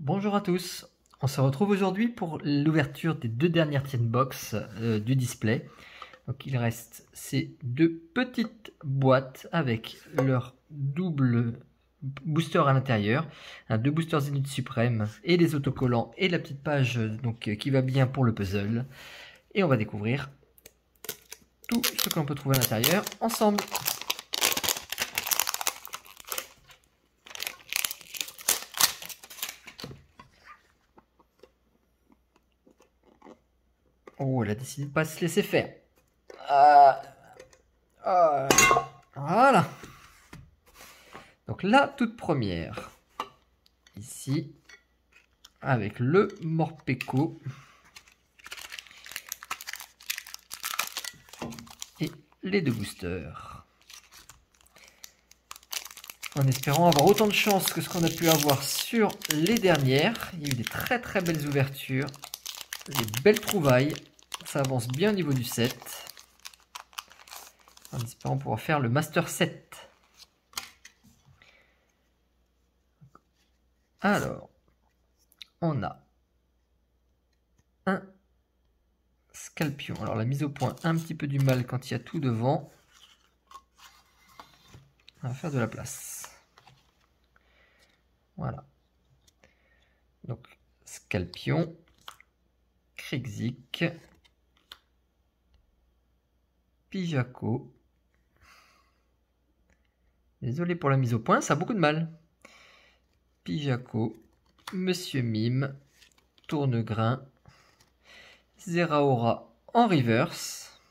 Bonjour à tous, on se retrouve aujourd'hui pour l'ouverture des deux dernières tin box du display. Donc il reste ces deux petites boîtes avec leur double booster à l'intérieur, deux boosters Zénith Suprême et les autocollants et la petite page qui va bien pour le puzzle. Et on va découvrir tout ce qu'on peut trouver à l'intérieur ensemble. Oh, elle a décidé de ne pas se laisser faire. Voilà. Donc la toute première, ici, avec le Morpeko et les deux boosters. En espérant avoir autant de chance que ce qu'on a pu avoir sur les dernières. Il y a eu des très très belles ouvertures, des belles trouvailles. Ça avance bien au niveau du set. En espérant pouvoir faire le Master 7. Alors, on a un Scalpion. Alors la mise au point, un petit peu du mal quand il y a tout devant. On va faire de la place. Voilà. Donc, Scalpion, Krixik, Pijaco. Désolé pour la mise au point, ça a beaucoup de mal. Pijaco, Monsieur Mime, Tournegrain, Zeraora en reverse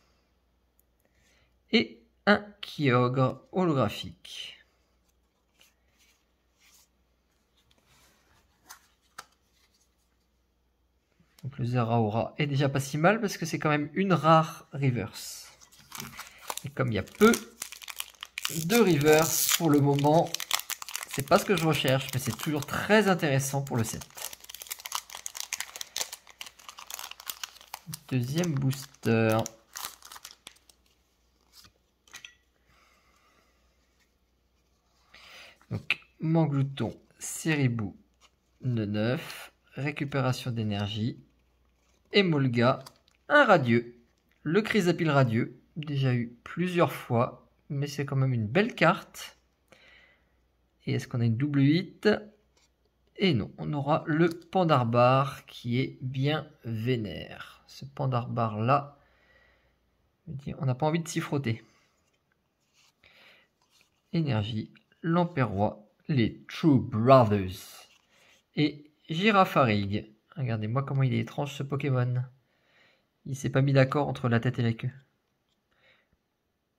et un Kyogre holographique. Donc le Zeraora est déjà pas si mal parce que c'est quand même une rare reverse. Et comme il y a peu de reverse pour le moment, c'est pas ce que je recherche, mais c'est toujours très intéressant pour le set. Deuxième booster. Donc Manglouton, Ceribou, Neuf, récupération d'énergie. Emolga, un radieux. Le Chrysapile radieux, déjà eu plusieurs fois, mais c'est quand même une belle carte. Et est-ce qu'on a une double hit? Et non, on aura le Pandarbar qui est bien vénère. Ce Pandarbar là, on n'a pas envie de s'y frotter. Énergie, l'Empérois, les True Brothers et Girafarig. Regardez-moi comment il est étrange ce Pokémon. Il s'est pas mis d'accord entre la tête et la queue.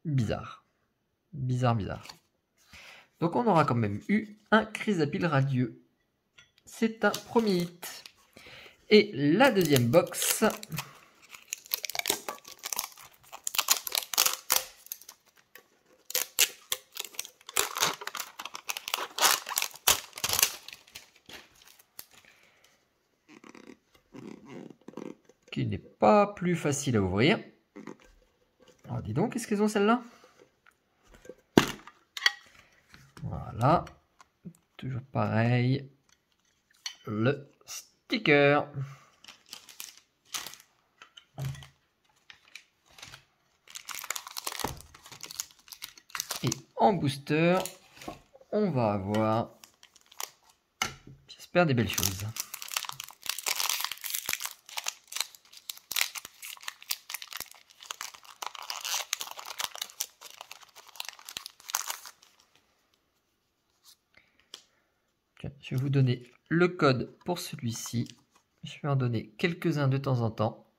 Bizarre. Bizarre, bizarre. Donc on aura quand même eu un Chrysapile radieux. C'est un premier hit. Et la deuxième box. Qui n'est pas plus facile à ouvrir. Alors dis donc, qu'est-ce qu'elles ont celles-là? Voilà. Toujours pareil. Le sticker. Et en booster, on va avoir, j'espère, des belles choses. Je vais vous donner le code pour celui-ci. Je vais en donner quelques-uns de temps en temps.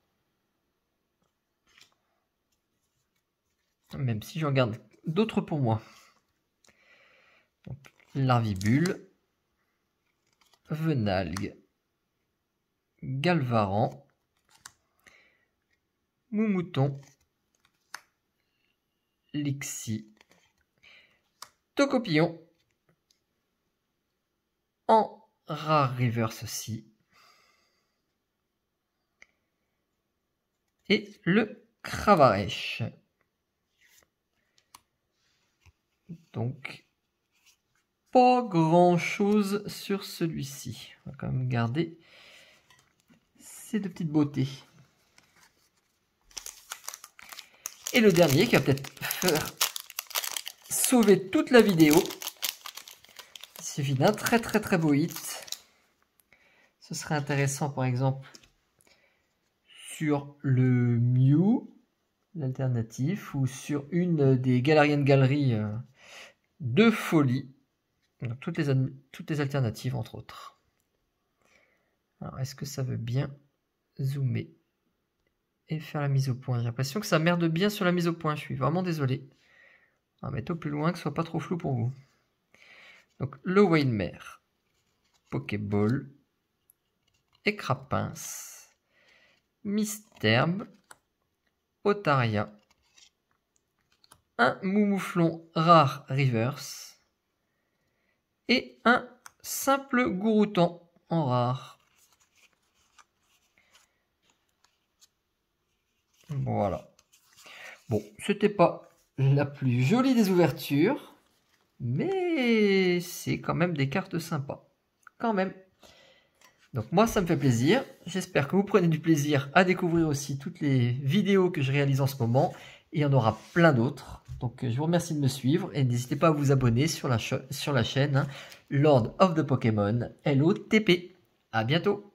Même si j'en garde d'autres pour moi. Donc, Larvibule, Venalgue, Galvaran, Moumouton, Lixie, Tocopillon, en rare reverse aussi, et le Cravarèche. Donc pas grand chose sur celui-ci. On va quand même garder ces deux petites beautés. Et le dernier qui va peut-être faire sauver toute la vidéo. Il suffit d'un très beau hit. Ce serait intéressant par exemple sur le Mew, l'alternative, ou sur une des Galarian Galeries de folie. Donc, toutes les alternatives entre autres. Alors est-ce que ça veut bien zoomer et faire la mise au point? J'ai l'impression que ça merde bien sur la mise au point, je suis vraiment désolé. On va mettre au plus loin que ce soit pas trop flou pour vous. Donc le Wailmer, Pokéball, Écrapince, Misterbe, Otaria, un Moumouflon rare reverse et un simple Gouroutan en rare. Voilà. Bon, c'était pas la plus jolie des ouvertures, mais c'est quand même des cartes sympas. Quand même. Donc moi, ça me fait plaisir. J'espère que vous prenez du plaisir à découvrir aussi toutes les vidéos que je réalise en ce moment. Et il y en aura plein d'autres. Donc je vous remercie de me suivre et n'hésitez pas à vous abonner sur la chaîne Lord of the Pokémon, LOTP. À bientôt.